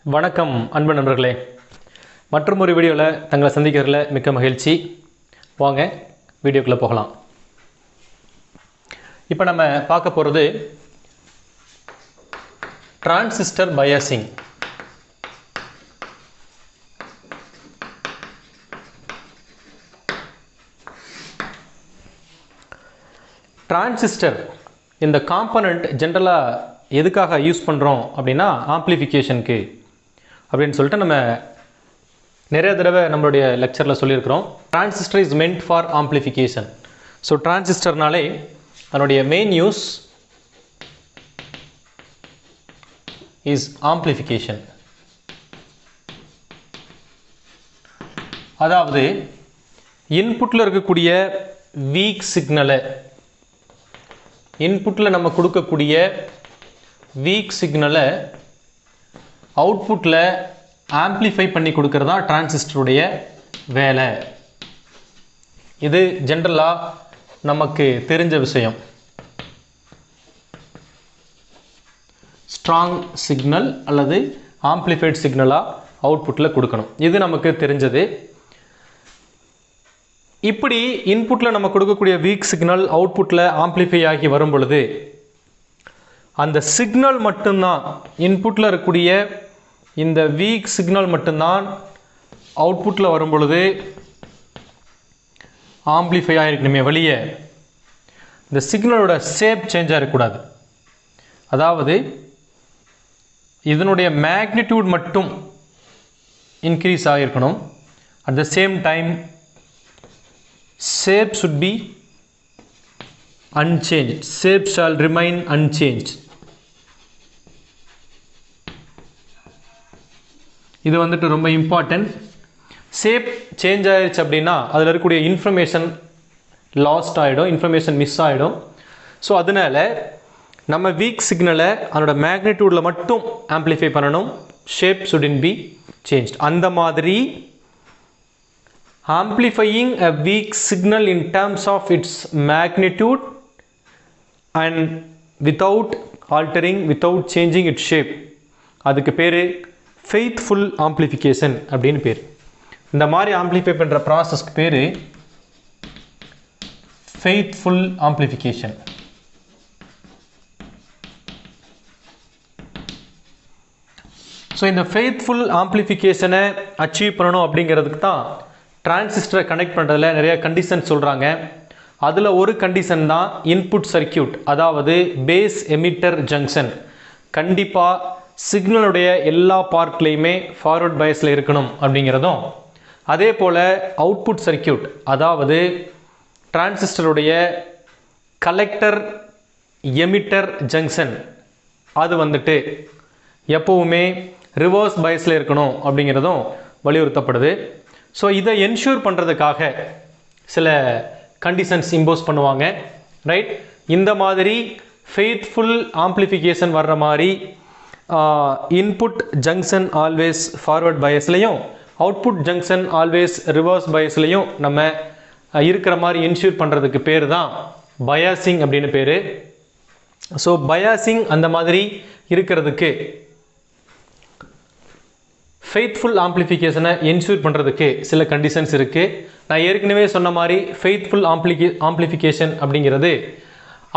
வணக்கம் அன்பு நண்பர்களே, மற்றொரு வீடியோவில் தங்களை சந்திக்கிறதுல மிக்க மகிழ்ச்சி. வாங்க வீடியோக்குள்ளே போகலாம். இப்போ நம்ம பார்க்க போகிறது டிரான்சிஸ்டர் பயாசிங். டிரான்சிஸ்டர் இந்த காம்பனண்ட் ஜென்ரலாக எதுக்காக யூஸ் பண்ணுறோம் அப்படின்னா ஆம்ப்ளிஃபிகேஷனுக்கு அப்படின்னு சொல்லிட்டு நம்ம நிறைய தடவை நம்மளுடைய லெக்சரில் சொல்லியிருக்கிறோம். Transistor is meant for amplification. So டிரான்சிஸ்டர்னாலே அதனுடைய மெயின் யூஸ் இஸ் ஆம்ப்ளிஃபிகேஷன். அதாவது இன்புட்டில் இருக்கக்கூடிய வீக் சிக்னலை இன்புட்டில் நம்ம கொடுக்கக்கூடிய வீக் சிக்னலை அவுட்புட்டில் ஆம்ப்ளிஃபை பண்ணி கொடுக்கறது தான் டிரான்சிஸ்டருடைய வேலை. இது ஜென்ரலாக நமக்கு தெரிஞ்ச விஷயம். ஸ்ட்ராங் சிக்னல் அல்லது ஆம்ப்ளிஃபைட் சிக்னலாக அவுட்புட்டில் கொடுக்கணும். இது நமக்கு தெரிஞ்சது. இப்படி இன்புட்டில் நம்ம கொடுக்கக்கூடிய வீக் சிக்னல் அவுட்புட்டில் ஆம்ப்ளிஃபை ஆகி வரும் பொழுது அந்த சிக்னல் மட்டும்தான், இன்புட்டில் இருக்கக்கூடிய இந்த வீக் சிக்னல் மட்டும்தான் அவுட்புட்டில் வரும் பொழுது ஆம்ப்ளிஃபை ஆகிருக்கணுமே வெளியே இந்த சிக்னலோட ஷேப் சேஞ்ச் ஆகிருக்கக்கூடாது. அதாவது இதனுடைய மேக்னிடியூட் மட்டும் இன்க்ரீஸ் ஆகிருக்கணும். At the same time shape should be unchanged. Shape shall remain unchanged. இது வந்துட்டு ரொம்ப இம்பார்ட்டன்ட். ஷேப் சேஞ்ச் ஆயிடுச்சு அப்படின்னா அதில் இருக்கக்கூடிய இன்ஃபர்மேஷன் லாஸ்ட் ஆகிடும், இன்ஃபர்மேஷன் மிஸ் ஆகிடும். ஸோ அதனால நம்ம வீக் சிக்னலை அதனோட மேக்னிடியூடில் மட்டும் ஆம்ப்ளிஃபை பண்ணணும். Shape shouldn't be changed. அந்த மாதிரி amplifying a weak signal in terms of its magnitude and without altering, without changing its shape, அதுக்கு பேர் faithful amplification அப்படின்னு பேர். இந்த மாதிரி ஆம்ப்ளிஃபை பண்ணுற ப்ராசஸ்க்கு பேர் faithful amplification. ஸோ இந்த faithful amplification-ஐ அச்சீவ் பண்ணணும் அப்படிங்கிறதுக்கு தான் டிரான்சிஸ்டரை கனெக்ட் பண்ணுறதுல நிறைய கண்டிஷன் சொல்கிறாங்க. அதில் ஒரு கண்டிஷன் தான் இன்புட் சர்க்கியூட், அதாவது பேஸ் எமிட்டர் ஜங்ஷன் கண்டிப்பாக சிக்னலுடைய எல்லா பார்ட்லேயுமே ஃபார்வர்ட் பயஸில் இருக்கணும் அப்படிங்கிறதும், அதே போல் அவுட்புட் சர்க்கியூட் அதாவது டிரான்சிஸ்டருடைய கலெக்டர் எமிட்டர் ஜங்ஷன் அது வந்துட்டு எப்போவுமே ரிவர்ஸ் பயஸில் இருக்கணும் அப்படிங்கிறதும் வலியுறுத்தப்படுது. ஸோ இதை என்ஷூர் பண்ணுறதுக்காக சில கண்டிஷன்ஸ் இம்போஸ் பண்ணுவாங்க, ரைட்? இந்த மாதிரி ஃபெய்த்ஃபுல் ஆம்ப்ளிஃபிகேஷன் வர்ற மாதிரி இன்புட் ஜங்ஷன் ஆல்வேஸ் ஃபார்வர்ட் பயஸ்லையும் அவுட்புட் ஜங்ஷன் ஆல்வேஸ் ரிவர்ஸ் பயஸ்லையும் நம்ம இருக்கிற மாதிரி என்ஷூர் பண்ணுறதுக்கு பேர் தான் பயாசிங் அப்படின்னு பேர். ஸோ பயாசிங் அந்த மாதிரி இருக்கிறதுக்கு ஃபெய்த்ஃபுல் ஆம்ப்ளிஃபிகேஷனை என்ஷூர் பண்ணுறதுக்கு சில கண்டிஷன்ஸ் இருக்குது. நான் ஏற்கனவே சொன்ன மாதிரி ஃபெய்த்ஃபுல் ஆம்ப்ளிஃபிகேஷன் அப்படிங்கிறது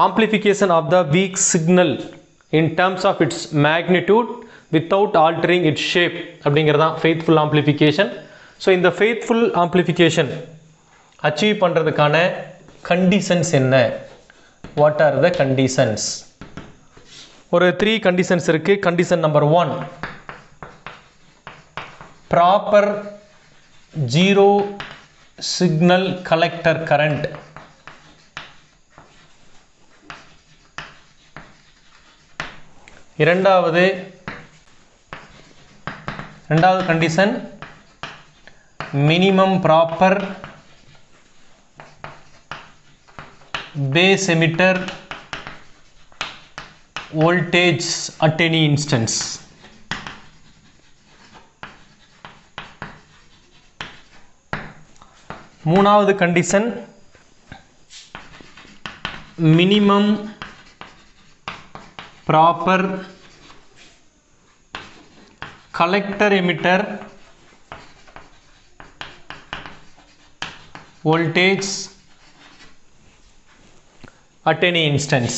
amplification of the weak signal in terms of its magnitude without altering its shape அப்படிங்கிறது தான் ஃபெய்த்ஃபுல் ஆம்ப்ளிஃபிகேஷன். ஸோ இந்த ஃபெய்த்ஃபுல் ஆம்ப்ளிஃபிகேஷன் அச்சீவ் பண்ணுறதுக்கான கண்டிஷன்ஸ் என்ன? What are the conditions? ஒரு 3 கண்டிஷன்ஸ் இருக்குது. Condition number 1, proper zero signal collector current. இரண்டாவது condition minimum proper base emitter voltage at any instance. மூணாவது condition minimum proper collector emitter voltage at any instance.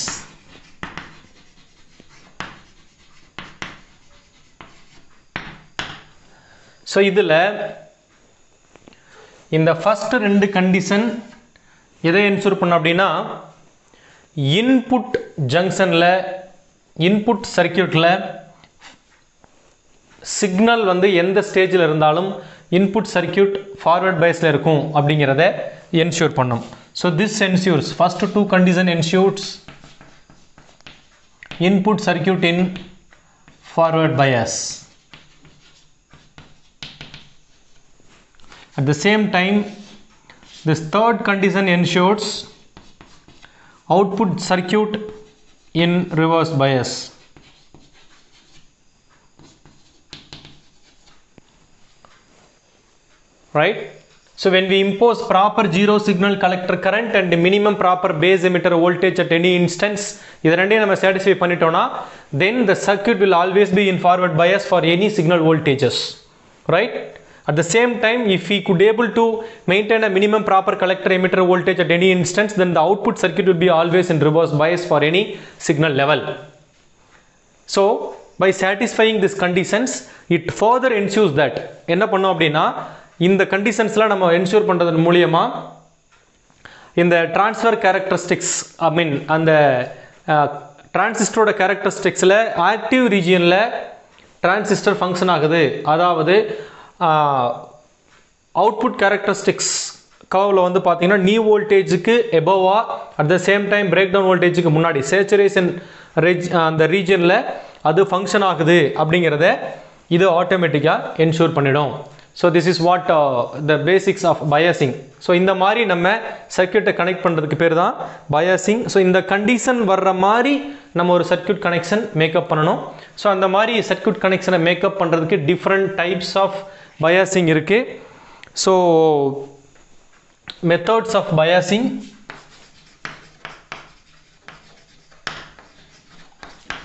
So இதில் இந்த first ரெண்டு condition எதை ensure பண்ண அப்படின்னா இன்புட் ஜங்ஷனில் இன்புட் சர்க்கியூட்டில் சிக்னல் வந்து எந்த ஸ்டேஜில் இருந்தாலும் இன்புட் சர்க்கியூட் ஃபார்வர்ட் பைஸில் இருக்கும் அப்படிங்கிறத என்ஷூர் பண்ணும். So this ensures first two condition ensures input circuit in forward bias. At the same time, this third condition ensures output circuit in reverse bias. Right? So when we impose proper zero signal collector current and minimum proper base emitter voltage at any instance, இதை ரெண்டையும் நம்ம satisfy பண்ணிட்டோம்னா then the circuit will always be in forward bias for any signal voltages. Right? At the same time, if we could able to maintain a minimum proper collector emitter voltage at any instance, then the output circuit will be always in reverse bias for any signal level. So by satisfying these conditions, it further ensures that என்ன பண்ணோம் அப்படின்னா இந்த கண்டிஷன்ஸ்லாம் நம்ம ensure பண்ணுறதன் மூலியமா இந்த transfer characteristics I mean அந்த டிரான்சிஸ்டரோட கேரக்டரிஸ்டிக்ஸில் ஆக்டிவ் ரீஜியனில் டிரான்சிஸ்டர் ஃபங்க்ஷன் ஆகுது, அதாவது அவுட்புட் கேரக்டரிஸ்டிக்ஸ் கர்வில் வந்து பார்த்தீங்கன்னா நியூ வோல்டேஜுக்கு எபோவா at the same time break down வோல்டேஜுக்கு முன்னாடி சேச்சுரேஷன் அந்த ரீஜனில் அது ஃபங்க்ஷன் ஆகுது அப்படிங்கிறத இது ஆட்டோமேட்டிக்காக என்ஷூர் பண்ணிடும். So this is what the basics of biasing. So இந்த மாதிரி நம்ம சர்க்யூட்டை கனெக்ட் பண்ணுறதுக்கு பேர் தான் பயாசிங். ஸோ இந்த கண்டிஷன் வர்ற மாதிரி நம்ம ஒரு சர்க்யூட் கனெக்ஷன் மேக்கப் பண்ணணும். ஸோ அந்த மாதிரி சர்க்யூட் கனெக்ஷனை மேக்கப் பண்ணுறதுக்கு டிஃப்ரெண்ட் டைப்ஸ் ஆஃப் biasing இருக்கு. So methods of biasing,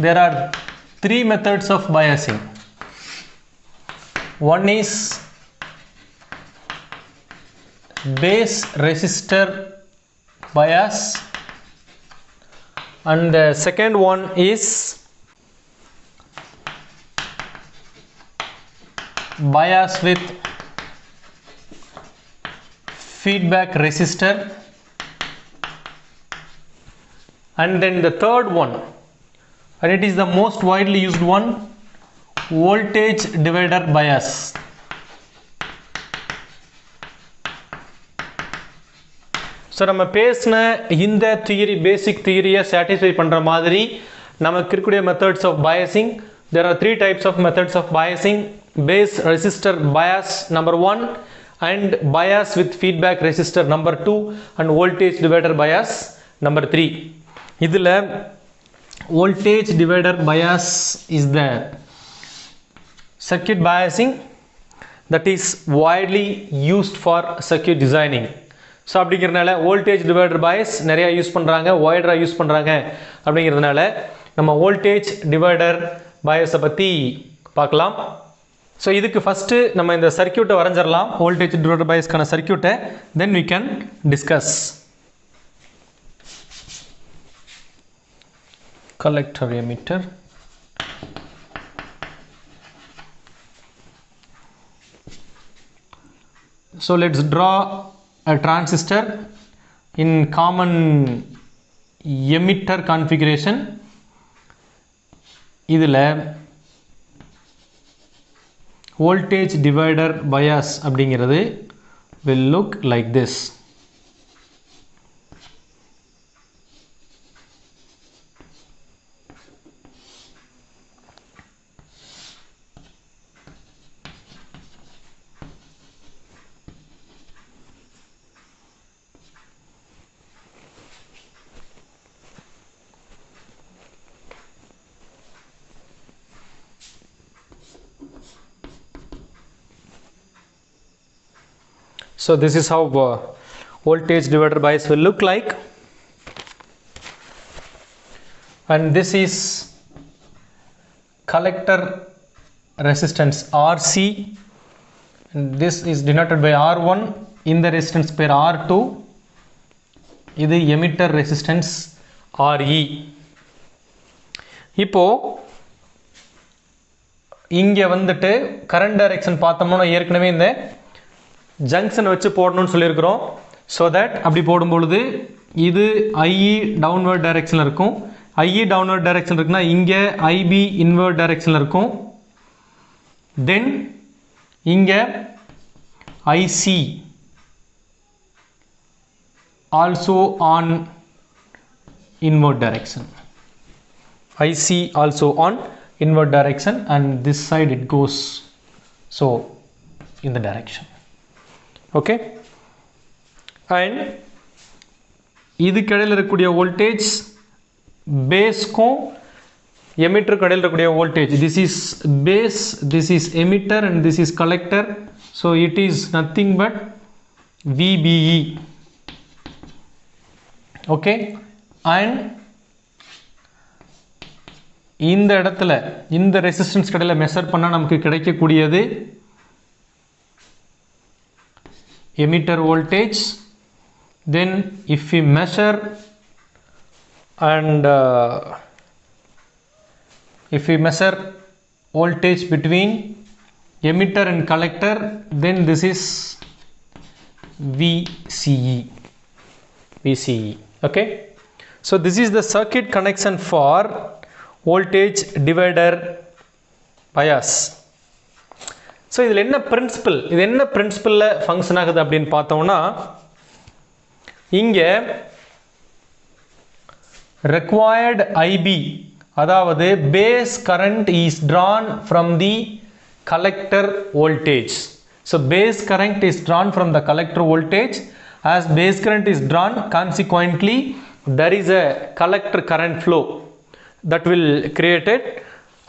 there are three methods of biasing. One is base resistor bias and the second one is bias with feedback resistor, and then the third one, and it is the most widely used one, voltage divider bias. So நம்ம பேசின இந்த theory பேசிக் தியரியை satisfy பண்ணுற மாதிரி நமக்கு இருக்கக்கூடிய methods of biasing, there are three types of methods of biasing: base resistor bias number 1, and bias with feedback resistor number 2, and voltage divider bias number 3. இதில் voltage divider bias is the circuit biasing that is widely used for circuit designing. So அப்படிங்கிறதுனால voltage divider bias நிறையா use பண்ணுறாங்க, வைடராக use பண்ணுறாங்க. அப்படிங்கிறதுனால நம்ம voltage divider bias பற்றி பார்க்கலாம். So இதுக்கு ஃபஸ்ட்டு நம்ம இந்த சர்க்யூட்டை வரைஞ்சிடலாம், வோல்டேஜ் டிவைடர் பயாஸ்க்கான சர்க்யூட்டை, தென் we can discuss. Collector emitter, so let's draw a transistor in common emitter configuration. இதில் voltage divider bias அப்படிங்கிறது will look like this. So this is how voltage divider bias will look like, and this is collector resistance RC, and this is denoted by R1, in the resistance pair R2, இது emitter resistance RE. இப்போ இங்கே வந்துட்டு current direction பார்த்தோம்னா ஏற்கனவே இந்த junction வச்சு போடணும்னு சொல்லியிருக்கிறோம். ஸோ தட் அப்படி போடும்பொழுது இது IE downward direction இருக்கும். IE downward direction இருக்குன்னா இங்கே IB inward direction இருக்கும். Then இங்கே IC also on inward direction. IC also on inward direction, and this side it goes so in the direction. Okay, and இதுக்கு இடையில் இருக்கக்கூடிய voltage பேஸ்க்கும் எமிட்டருக்கு இடையில் இருக்கக்கூடிய voltage, this is base, this is emitter, and this is collector, so it is nothing but VBE. Okay, and இந்த இடத்துல இந்த resistance கடையில் measure பண்ணால் நமக்கு கிடைக்கக்கூடியது emitter voltage. Then if we measure and if we measure voltage between emitter and collector, then this is VCE. Okay, so this is the circuit connection for voltage divider bias. So இதில் என்ன principal, இது என்ன பிரின்சிபலில் function ஆகுது அப்படின்னு பார்த்தோம்னா, இங்கே required IB, அதாவது base current is drawn from the collector voltage. So base current is drawn from the collector voltage. As base current is drawn, consequently there is a collector current flow that will create it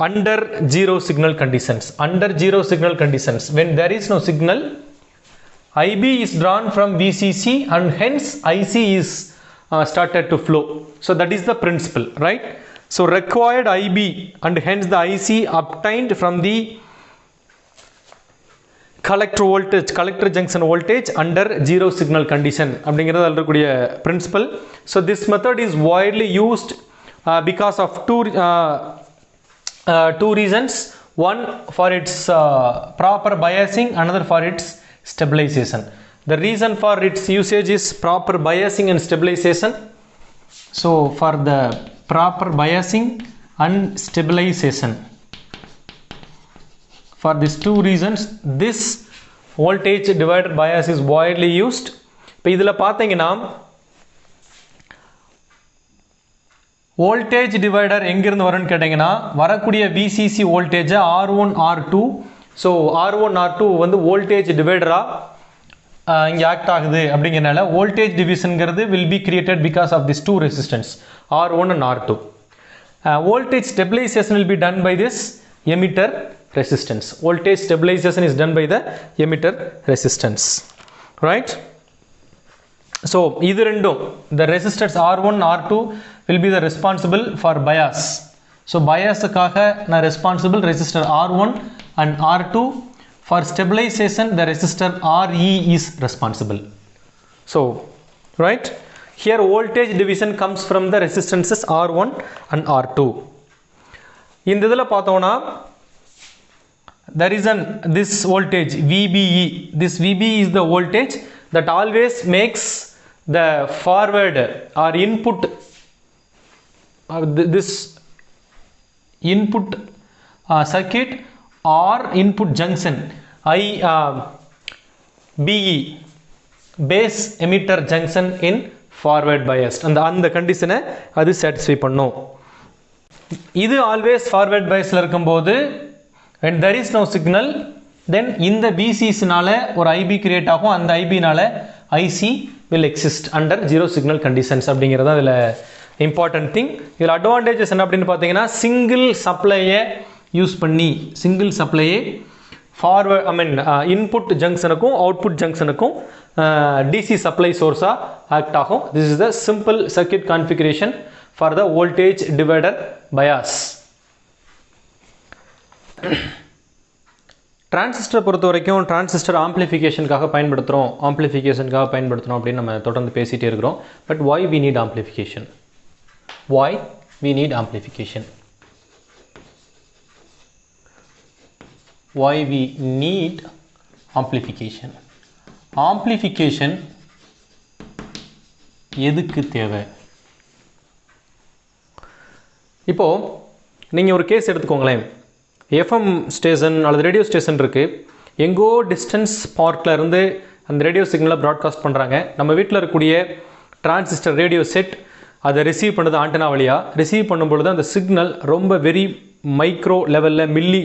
under zero signal conditions. Under zero signal conditions, when there is no signal, IB is drawn from VCC and hence IC is started to flow. So that is the principle, right? So required IB and hence the IC obtained from the collector voltage, collector junction voltage under zero signal condition அப்படிங்கிறது இருக்கக்கூடிய principle. So this method is widely used because of two reasons. One, for its proper biasing, another for its stabilization. The reason for its usage is proper biasing and stabilization. So for the proper biasing and stabilization, for these two reasons, this voltage divider bias is widely used. இப்போ இதில் பார்த்தீங்கன்னா voltage divider எங்கிருந்து வரும்னு கேட்டிங்கன்னா, வரக்கூடிய VCC வோல்டேஜை R1 R2, so R1 R2 வந்து voltage டிவைடராக இங்கே ஆக்ட் ஆகுது. அப்படிங்கிறனால voltage டிவிஷனுங்கிறது will be created because of these two resistance R1 and R2. Voltage stabilization will be done by this emitter resistance. Voltage stabilization is done by the emitter resistance, right? So either ரெண்டும், the resistors R1 R2 will be the responsible for bias. So biasக்காக நான் responsible resistor R1 and R2. For stabilization the resistor RE is responsible. So right here voltage division comes from the resistances R1 and R2. இந்த இதில் பார்த்தோம்னா there is this voltage VBE. This VBE is the voltage that always makes the forward or input this input circuit or input junction BE, base emitter junction in forward biased, அந்த கண்டிஷனை அது satisfy பண்ணும். இது always forward biasல இருக்கும்போது when there is no signal, then இந்த VCCனால ஒரு IB create ஆகும், அந்த IBனால IC will exist under zero signal conditions. அப்படிங்கிறது அதில் important thing. இதில் advantages என்ன அப்படின்னு பார்த்தீங்கன்னா, சிங்கிள் சப்ளையை யூஸ் பண்ணி, சிங்கிள் சப்ளையை ஃபார்வர்ட் இன்புட் ஜங்ஷனுக்கும் அவுட்புட் ஜங்ஷனுக்கும் DC சப்ளை சோர்ஸாக ஆக்ட் ஆகும். This is the simple circuit configuration for the voltage divider bias. டிரான்சிஸ்டரை பொறுத்த வரைக்கும் டிரான்சிஸ்டர் ஆம்பிளிஃபிகேஷனுக்காக பயன்படுத்துகிறோம் அப்படின்னு நம்ம தொடர்ந்து பேசிகிட்டே இருக்கிறோம். But why we need amplification? Why we need amplification? Why we need amplification? Amplification எதுக்கு தேவை? இப்போது நீங்கள் ஒரு கேஸ் எடுத்துக்கோங்களேன். எஃப்எம் ஸ்டேஷன் அல்லது ரேடியோ ஸ்டேஷன் இருக்குது. எங்கோ டிஸ்டன்ஸ் பார்க்கில் இருந்து அந்த ரேடியோ சிக்னலை ப்ராட்காஸ்ட் பண்ணுறாங்க. நம்ம வீட்டில் இருக்கக்கூடிய டிரான்சிஸ்டர் ரேடியோ செட் அதை ரிசீவ் பண்ணுறது ஆண்டனா வழியாக. ரிசீவ் பண்ணும்பொழுது அந்த சிக்னல் ரொம்ப வெரி மைக்ரோ லெவலில் மில்லி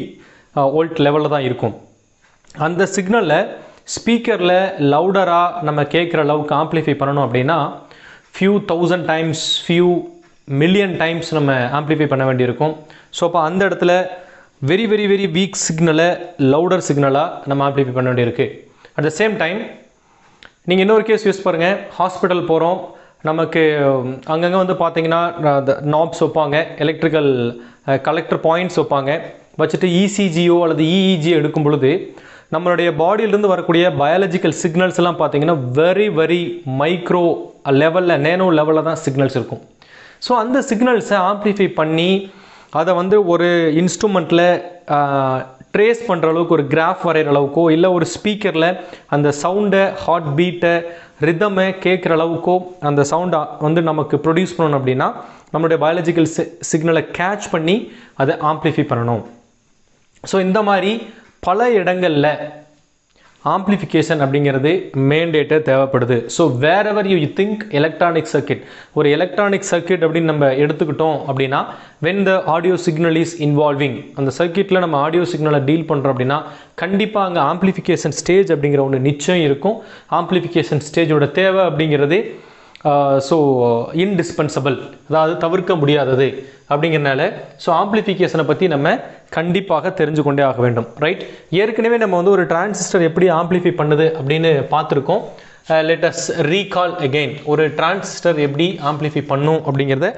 வோல்ட் லெவலில் தான் இருக்கும். அந்த சிக்னலில் ஸ்பீக்கரில் லவுடராக நம்ம கேட்குற அளவுக்கு ஆம்ப்ளிஃபை பண்ணணும் அப்படின்னா few thousand times, few million times நம்ம ஆம்ப்ளிஃபை பண்ண வேண்டியிருக்கும். ஸோ அப்போ அந்த இடத்துல வெரி வெரி வெரி வீக் சிக்னலை லவுடர் சிக்னலாக நம்ம ஆம்ப்ளிஃபை பண்ண வேண்டியிருக்கு. அட் த சேம் டைம் நீங்கள் இன்னொரு கேஸ் யூஸ் பாருங்கள். ஹாஸ்பிட்டல் போகிறோம், நமக்கு அங்கங்கே வந்து பார்த்தீங்கன்னா நாப்ஸ் வைப்பாங்க, எலக்ட்ரிக்கல் கலெக்டர் பாயிண்ட்ஸ் வைப்பாங்க. வச்சுட்டு இசிஜியோ அல்லது இஇஜி எடுக்கும் பொழுது நம்மளுடைய பாடியிலேருந்து வரக்கூடிய பயாலஜிக்கல் சிக்னல்ஸ் எல்லாம் பார்த்தீங்கன்னா வெரி வெரி மைக்ரோ லெவலில், நேனோ லெவலில் தான் சிக்னல்ஸ் இருக்கும். ஸோ அந்த சிக்னல்ஸை ஆம்ப்ளிஃபை பண்ணி அதை வந்து ஒரு இன்ஸ்ட்ருமெண்ட்டில் ட்ரேஸ் பண்ணுற அளவுக்கு, ஒரு கிராஃப் வரைகிற அளவுக்கோ, இல்லை ஒரு ஸ்பீக்கரில் அந்த சவுண்டை, ஹார்ட் பீட்டை, ரிதமை கேட்குற அளவுக்கோ அந்த சவுண்டை வந்து நமக்கு ப்ரொடியூஸ் பண்ணணும் அப்படின்னா நம்மளுடைய பயாலஜிக்கல் சிக்னலை கேட்ச் பண்ணி அதை ஆம்ப்ளிஃபை பண்ணணும். ஸோ இந்த மாதிரி பல இடங்களில் ஆம்ப்ளிஃபிகேஷன் அப்படிங்கிறது மேண்டேட்டாக தேவைப்படுது. So wherever you think electronic circuit, ஒரு எலக்ட்ரானிக் சர்க்கிட் அப்படின்னு நம்ம எடுத்துக்கிட்டோம் அப்படின்னா when the audio signal is involving, அந்த சர்க்கிட்டில் நம்ம ஆடியோ சிக்னலை டீல் பண்ணுறோம் அப்படின்னா கண்டிப்பாக அங்கே ஆம்ப்ளிஃபிகேஷன் ஸ்டேஜ் அப்படிங்கிற ஒன்று நிச்சயம் இருக்கும். ஆம்ப்ளிஃபிகேஷன் ஸ்டேஜோட தேவை அப்படிங்கிறது ஸோ இன்டிஸ்பென்சபிள், அதாவது தவிர்க்க முடியாதது அப்படிங்கிறனால ஸோ ஆம்ப்ளிஃபிகேஷனை பற்றி நம்ம கண்டிப்பாக தெரிஞ்சு கொண்டே ஆக வேண்டும். ரைட், ஏற்கனவே நம்ம வந்து ஒரு டிரான்சிஸ்டர் எப்படி ஆம்ப்ளிஃபை பண்ணுது அப்படின்னு பார்த்துருக்கோம். லெட் அஸ் ரீகால் அகெயின், ஒரு டிரான்சிஸ்டர் எப்படி ஆம்ப்ளிஃபை பண்ணும் அப்படிங்கிறத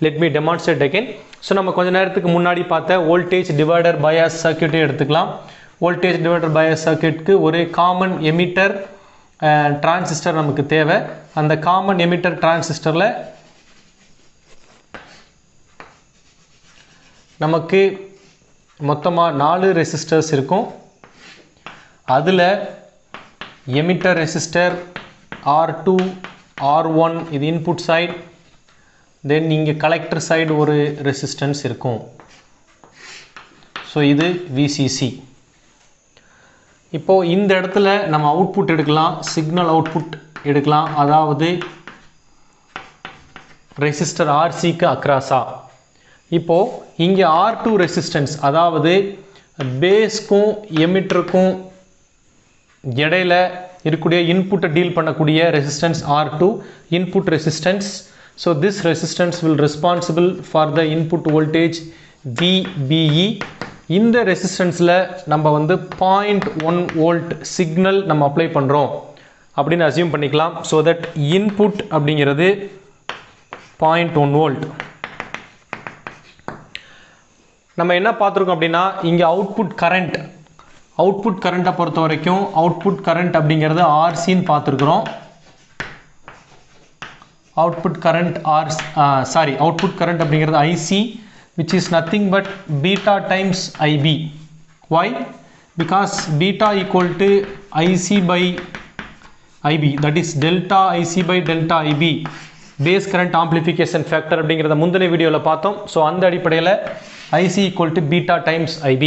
let me demonstrate again. So நம்ம கொஞ்ச நேரத்துக்கு முன்னாடி பார்த்த வோல்டேஜ் டிவைடர் பயாஸ் சர்க்யூட்டே எடுத்துக்கலாம். வோல்டேஜ் டிவைடர் பயாஸ் சர்க்யூட்க்கு ஒரு காமன் எமிட்டர் டிரான்சிஸ்டர் நமக்கு தேவை. அந்த காமன் எமிட்டர் டிரான்சிஸ்டரில் நமக்கு மொத்தமாக 4 ரெசிஸ்டர்ஸ் இருக்கும். அதில் எமிட்டர் ரெசிஸ்டர் R2, R1 இது இன்புட் சைடு, தென் இங்கே கலெக்டர் சைடு ஒரு ரெசிஸ்டன்ஸ் இருக்கும். ஸோ இது VCC. இப்போது இந்த இடத்துல நம்ம அவுட்புட் எடுக்கலாம், சிக்னல் அவுட்புட் எடுக்கலாம், அதாவது ரெசிஸ்டர் RCக்கு அக்ராஸா. இப்போது இங்கே R2 ரெசிஸ்டன்ஸ், அதாவது பேஸ்க்கும் எமிட்டருக்கும் இடையில இருக்கக்கூடிய இன்புட்டை டீல் பண்ணக்கூடிய resistance R2, input resistance. So this resistance will responsible for the input voltage VBE. இந்த ரெசிஸ்டன்ஸில் நம்ம வந்து 0.1 வோல்ட் சிக்னல் நம்ம அப்ளை பண்ணுறோம் அப்படின்னு அசியூம் பண்ணிக்கலாம். ஸோ தட் இன்புட் அப்படிங்கிறது 0.1 வோல்ட். நம்ம என்ன பார்த்துருக்கோம் அப்படின்னா இங்கே அவுட்புட் கரண்ட்டை பொறுத்த வரைக்கும் அவுட்புட் கரண்ட் அப்படிங்கிறது RCன்னு பார்த்துருக்குறோம். அவுட்புட் கரண்ட் அப்படிங்கிறது IC, which is nothing but beta times IB. Why? Because beta equal to IC by IB, that is delta IC by delta IB, base current amplification factor அப்படிங்கிறத முந்தின வீடியோவில் பார்த்தோம். So அந்த அடிப்படையில் IC equal to beta times IB.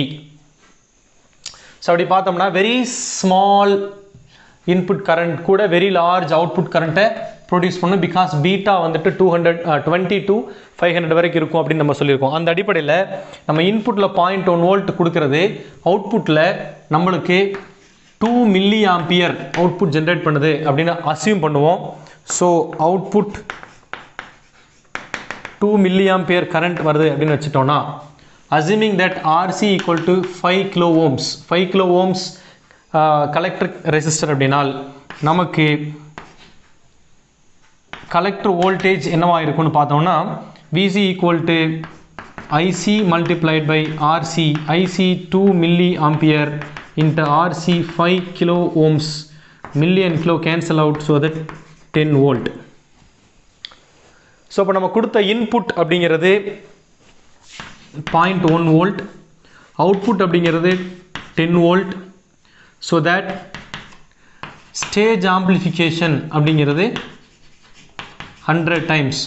So அப்படி பார்த்தோம்னா very small input current கூட very large output கரண்ட்டை ப்ரொடியூஸ் பண்ணும். பிகாஸ் பீட்டா வந்துட்டு 220 to 500 வரைக்கும் இருக்கும் அப்படின்னு நம்ம சொல்லியிருக்கோம். அந்த அடிப்படையில் நம்ம இன்புட்டில் 0.1 வோல்ட் கொடுக்கறது அவுட்புட்டில் நம்மளுக்கு 2 மில்லி ஆம்பியர் அவுட்புட் ஜென்ரேட் பண்ணுது அப்படின்னு அசியூம் பண்ணுவோம். So output 2 milli ampere current வருது அப்படின்னு வச்சுட்டோம்னா assuming that RC equal to 5 kilo ohms collector resistor அப்படினால் நமக்கு கலெக்டர் வோல்டேஜ் என்னவா இருக்குன்னு பார்த்தோம்னா VC equal to IC multiplied by RC, IC 2 milli ampere, into RC 5 kilo ohms, million kilo cancel out, so that 10 volt. So இப்போ நம்ம கொடுத்த input அப்படிங்கிறது 0.1 volt, output அப்படிங்கிறது 10 volt. So that stage amplification அப்படிங்கிறது 100 times.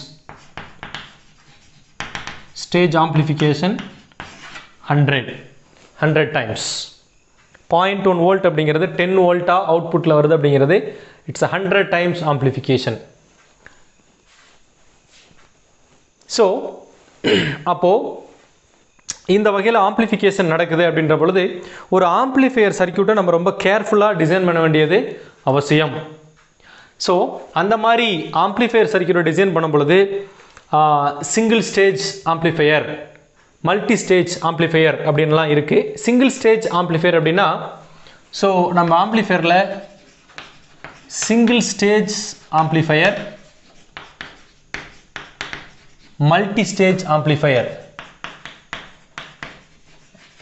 Stage amplification 100 times. 0.1 volt அப்படிங்கிறது 10 வோல்ட்டாக அவுட்புட்டில் வருது அப்படிங்கிறது இட்ஸ் 100 டைம்ஸ் ஆம்பிளிஃபிகேஷன். ஸோ அப்போது இந்த வகையில் ஆம்பிளிஃபிகேஷன் நடக்குது அப்படின்ற பொழுது ஒரு ஆம்பிளிஃபையர் சர்க்யூட்டை நம்ம ரொம்ப கேர்ஃபுல்லாக டிசைன் பண்ண வேண்டியது அவசியம். ஸோ அந்த மாதிரி ஆம்பிளிஃபையர் சர்க்யூட்டை டிசைன் பண்ணும் பொழுது single stage amplifier, multi stage amplifier அப்படின்லாம் இருக்குது. சிங்கிள் ஸ்டேஜ் ஆம்பிளிஃபையர் அப்படின்னா, ஸோ நம்ம ஆம்பிளிஃபையரில் single stage amplifier, multi stage amplifier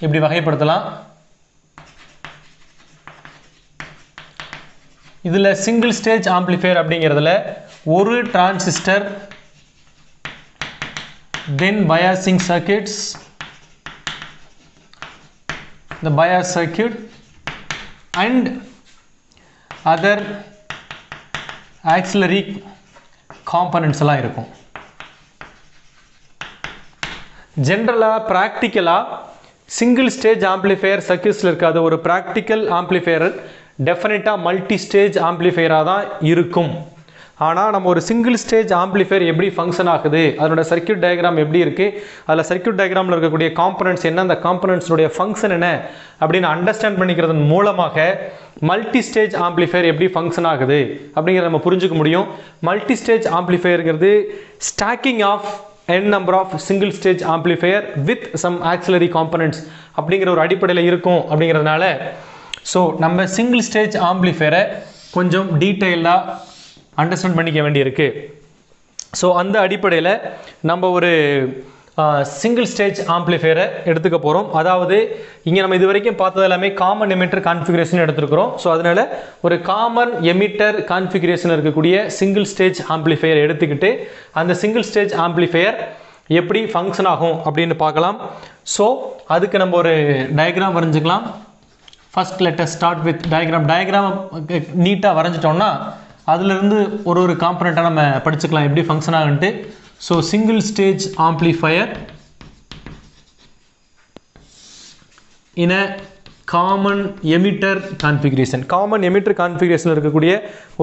இப்படி வகைப்படுத்தலாம். இதில் சிங்கிள் ஸ்டேஜ் ஆம்பிளிஃபையர் அப்படிங்கிறதுல ஒரு transistor, then biasing circuits, the bias circuit and other auxiliary components எல்லாம் இருக்கும். ஜென்ரலாக ப்ராக்டிக்கலாக சிங்கிள் ஸ்டேஜ் ஆம்பிளிஃபையர் சர்க்யூட்ஸில் இருக்காது. ஒரு ப்ராக்டிக்கல் ஆம்பிளிஃபையர் டெஃபினட்டாக மல்டி ஸ்டேஜ் ஆம்பிளிஃபையராக தான் இருக்கும். ஆனால் நம்ம ஒரு சிங்கிள் ஸ்டேஜ் ஆம்பிளிஃபையர் எப்படி ஃபங்க்ஷன் ஆகுது, அதனோட சர்க்யூட் டயக்ராம் எப்படி இருக்குது, அதில் சர்க்யூட் டயக்ராமில் இருக்கக்கூடிய காம்பனன்ட்ஸ் என்ன, அந்த காம்பனன்ட்ஸுடைய ஃபங்க்ஷன் என்ன அப்படின்னு அண்டர்ஸ்டாண்ட் பண்ணிக்கிறதன் மூலமாக மல்டி ஸ்டேஜ் ஆம்பிளிஃபையர் எப்படி ஃபங்க்ஷன் ஆகுது அப்படிங்கிறத நம்ம புரிஞ்சுக்க முடியும். மல்டி ஸ்டேஜ் ஆம்பிளிஃபையருங்கிறது stacking of n number of single stage amplifier with some auxiliary components அப்படிங்கிற ஒரு அடிப்படையில் இருக்கும். அப்படிங்கிறதுனால ஸோ நம்ம சிங்கிள் ஸ்டேஜ் ஆம்பிளிஃபையரை கொஞ்சம் டீட்டெயிலாக அண்டர்ஸ்டாண்ட் பண்ணிக்க வேண்டியிருக்கு. ஸோ அந்த அடிப்படையில் நம்ம ஒரு சிங்கிள் ஸ்டேஜ் ஆம்பிளிஃபையரை எடுத்துக்க போகிறோம். அதாவது இங்கே நம்ம இது வரைக்கும் பார்த்தது எல்லாமே காமன் எமிட்டர் கான்ஃபிகரேஷன் எடுத்துருக்கிறோம். ஸோ அதனால் ஒரு காமன் எமிட்டர் கான்ஃபிகரேஷன் இருக்கக்கூடிய சிங்கிள் ஸ்டேஜ் ஆம்பிளிஃபையர் எடுத்துக்கிட்டு அந்த சிங்கிள் ஸ்டேஜ் ஆம்பிளிஃபையர் எப்படி ஃபங்க்ஷன் ஆகும் அப்படின்னு பார்க்கலாம். ஸோ அதுக்கு நம்ம ஒரு டயக்ராம் வரைஞ்சிக்கலாம். First let us start with diagram. Diagram நீட்டாக வரைஞ்சிட்டோம்னா அதிலிருந்து ஒரு காம்பனண்ட்டாக நம்ம படிச்சுக்கலாம் எப்படி ஃபங்க்ஷன் ஆகுன்ட்டு. So single stage amplifier in a common emitter configuration. Common emitter கான்ஃபிகரேஷனில் இருக்கக்கூடிய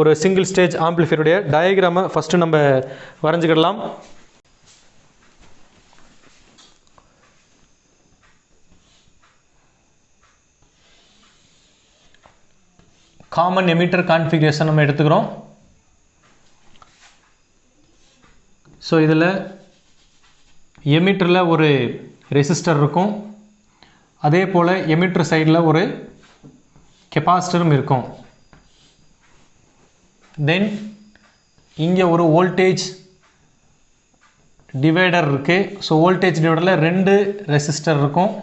ஒரு சிங்கிள் ஸ்டேஜ் ஆம்பிளிஃபையருடைய டயக்ராமை ஃபஸ்ட்டு நம்ம வரைஞ்சிக்கிடலாம். காமன் எமிட்டர் கான்ஃபிகரேஷன் நம்ம எடுத்துக்கிறோம். ஸோ இதில் எமிட்டரில் ஒரு ரெசிஸ்டர் இருக்கும், அதே போல் எமிட்டர் சைடில் ஒரு கெப்பாசிட்டரும் இருக்கும். தென் இங்கே ஒரு வோல்டேஜ் டிவைடர் இருக்குது. ஸோ வோல்டேஜ் டிவைடரில் 2 ரெசிஸ்டர் இருக்கும்.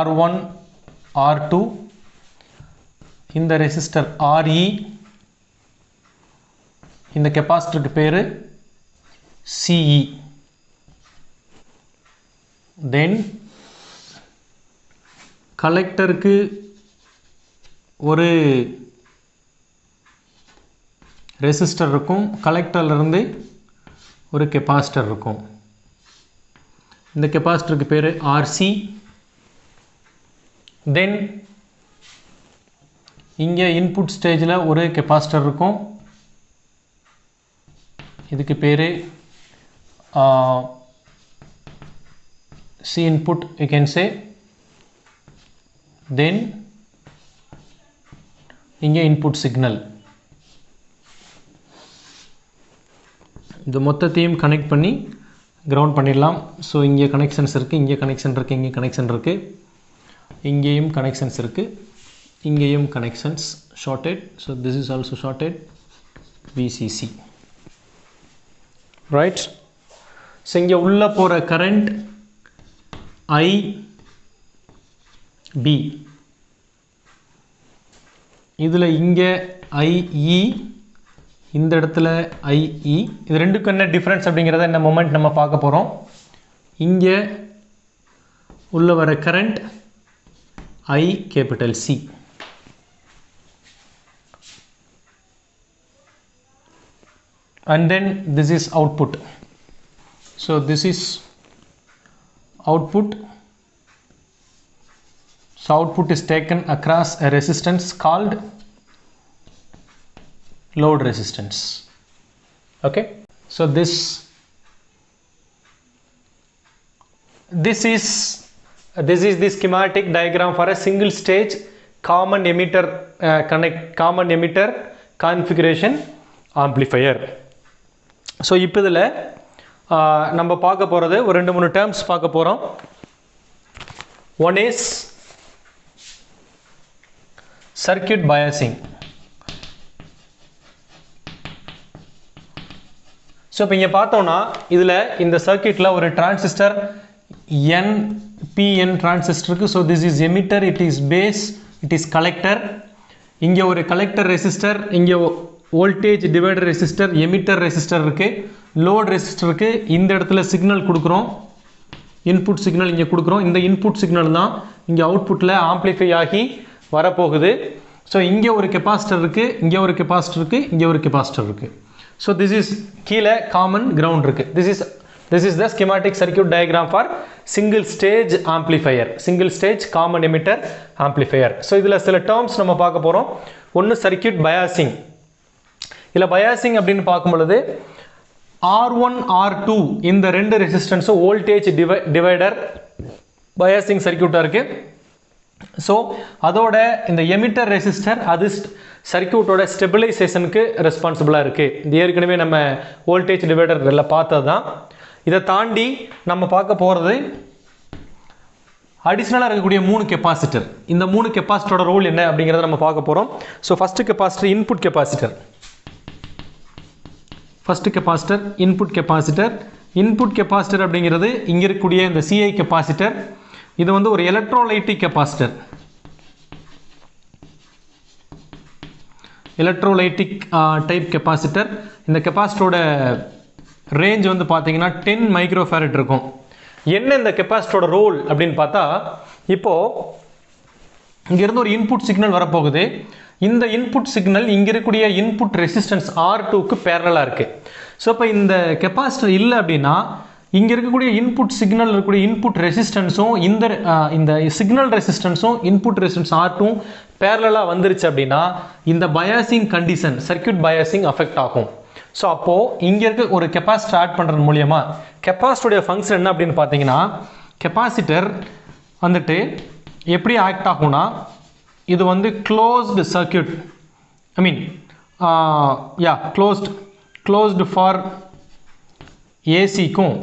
R1 R2, இந்த ரெசிஸ்டர் RE, இந்த கெப்பாசிட்டருக்கு பேர் CE. தென் கலெக்டருக்கு ஒரு ரெசிஸ்டர் இருக்கும், கலெக்டர்லேருந்து ஒரு கெப்பாசிட்டர் இருக்கும். இந்த கெப்பாசிட்டருக்கு பேர் RC. தென் இங்கே இன்புட் ஸ்டேஜில் ஒரு கெப்பாசிட்டர் இருக்கும், இதுக்கு பேர் C input you can say. Then இங்கே இன்புட் சிக்னல். இந்த மொத்தத்தையும் கனெக்ட் பண்ணி கிரவுண்ட் பண்ணிடலாம். ஸோ இங்கே கனெக்ஷன்ஸ் இருக்குது, இங்கே கனெக்ஷன் இருக்குது, இங்கே கனெக்ஷன் இருக்குது, இங்கேயும் கனெக்ஷன்ஸ் இருக்குது, இங்கேயும் connections shorted. So this is also shorted VCC, right. So இங்கே உள்ளே போகிற கரண்ட் IB, இதில் இங்கே IE, இந்த இடத்துல IE. இது ரெண்டுக்கும் என்ன டிஃப்ரென்ஸ் அப்படிங்கிறத இந்த மொமெண்ட் நம்ம பார்க்க போகிறோம். இங்கே உள்ள வர current IC. And then this is output. So this is output. So output is taken across a resistance called load resistance. Okay, so this is the schematic diagram for a single stage common emitter configuration amplifier. So இப்போ இதில் நம்ம பார்க்க போகிறது ஒரு 2-3 terms பார்க்க போகிறோம். One is circuit biasing. So இப்போ இங்கே பார்த்தோம்னா இதில் இந்த சர்க்யூட்டில் ஒரு டிரான்சிஸ்டர் NPN டிரான்சிஸ்டர் இருக்குது. So this is emitter, it is base, it is collector. இங்கே ஒரு கலெக்டர் ரெசிஸ்டர், இங்கே voltage divider resistor, emitter resistor இருக்குது, லோட் ரெசிஸ்டர் இருக்குது. இந்த இடத்துல சிக்னல் கொடுக்குறோம், இன்புட் சிக்னல் இங்கே கொடுக்குறோம். இந்த இன்புட் சிக்னல் தான் இங்கே அவுட்புட்டில் ஆம்ப்ளிஃபை ஆகி வரப்போகுது. ஸோ இங்கே ஒரு கெப்பாசிட்டர் இருக்குது, இங்கே ஒரு கெப்பாசிட்டர் இருக்குது, இங்கே ஒரு கெப்பாசிட்டர் இருக்குது. ஸோ திஸ் இஸ் கீழே காமன் கிரவுண்ட் இருக்குது. This is the schematic circuit diagram for single stage amplifier, single stage common emitter amplifier. So இதில் சில terms நம்ம பார்க்க போகிறோம். ஒன்று circuit biasing. இதில் biasing அப்படின்னு பார்க்கும் பொழுது R1 R2 இந்த ரெண்டு ரெசிஸ்டன்ஸும் வோல்டேஜ் டிவைடர் biasing சர்க்யூட்டாக இருக்குது. ஸோ அதோட இந்த எமிட்டர் ரெசிஸ்டர் அது சர்க்யூட்டோட ஸ்டெபிலைசேஷனுக்கு ரெஸ்பான்சிபிளாக இருக்குது. இது ஏற்கனவே நம்ம வோல்டேஜ் டிவைடர் இதில் பார்த்தது தான். இதை தாண்டி நம்ம பார்க்க போகிறது அடிஷ்னலாக இருக்கக்கூடிய 3 கெப்பாசிட்டர். இந்த 3 கெப்பாசிட்டரோட ரோல் என்ன அப்படிங்கிறத நம்ம பார்க்க போகிறோம். So first capacitor input capacitor. Input capacitor அப்படிங்கிறது இங்கே இருக்கக்கூடிய இந்த CI கெப்பாசிட்டர். இது வந்து ஒரு electrolytic capacitor. Electrolytic type capacitor. இந்த கெப்பாசிட்டரோட ரேஞ்ச் வந்து பார்த்தீங்கன்னா 10 மைக்ரோஃபாரட் இருக்கும். என்ன இந்த கெப்பாசிட்டரோட ரோல் அப்படின்னு பார்த்தா, இப்போது இங்கேருந்து ஒரு இன்புட் சிக்னல் வரப்போகுது. இந்த இன்புட் சிக்னல் இங்கே இருக்கக்கூடிய இன்புட் ரெசிஸ்டன்ஸ் R2க்கு பேரலாக இருக்குது. ஸோ இப்போ இந்த கெப்பாசிட்டர் இல்லை அப்படின்னா இங்கே இருக்கக்கூடிய இன்புட் சிக்னல் இருக்கக்கூடிய இன்புட் ரெசிஸ்டன்ஸும் இந்த சிக்னல் ரெசிஸ்டன்ஸும் இன்புட் ரெசிஸ்டன்ஸ் R2 பேரலாக வந்துருச்சு அப்படின்னா இந்த biasing condition, circuit biasing affect ஆகும். ஸோ அப்போது இங்கே இருக்க ஒரு கெப்பாசிட்டர் ஆட் பண்ணுறது மூலியமா கெப்பாசிட்டருடைய ஃபங்க்ஷன் என்ன அப்படின்னு பார்த்தீங்கன்னா, கெப்பாசிட்டர் வந்துட்டு எப்படி ஆக்ட் ஆகும்னா, இது வந்து க்ளோஸ்டு சர்க்யூட், க்ளோஸ்டு ஃபார் ஏசிக்கும்,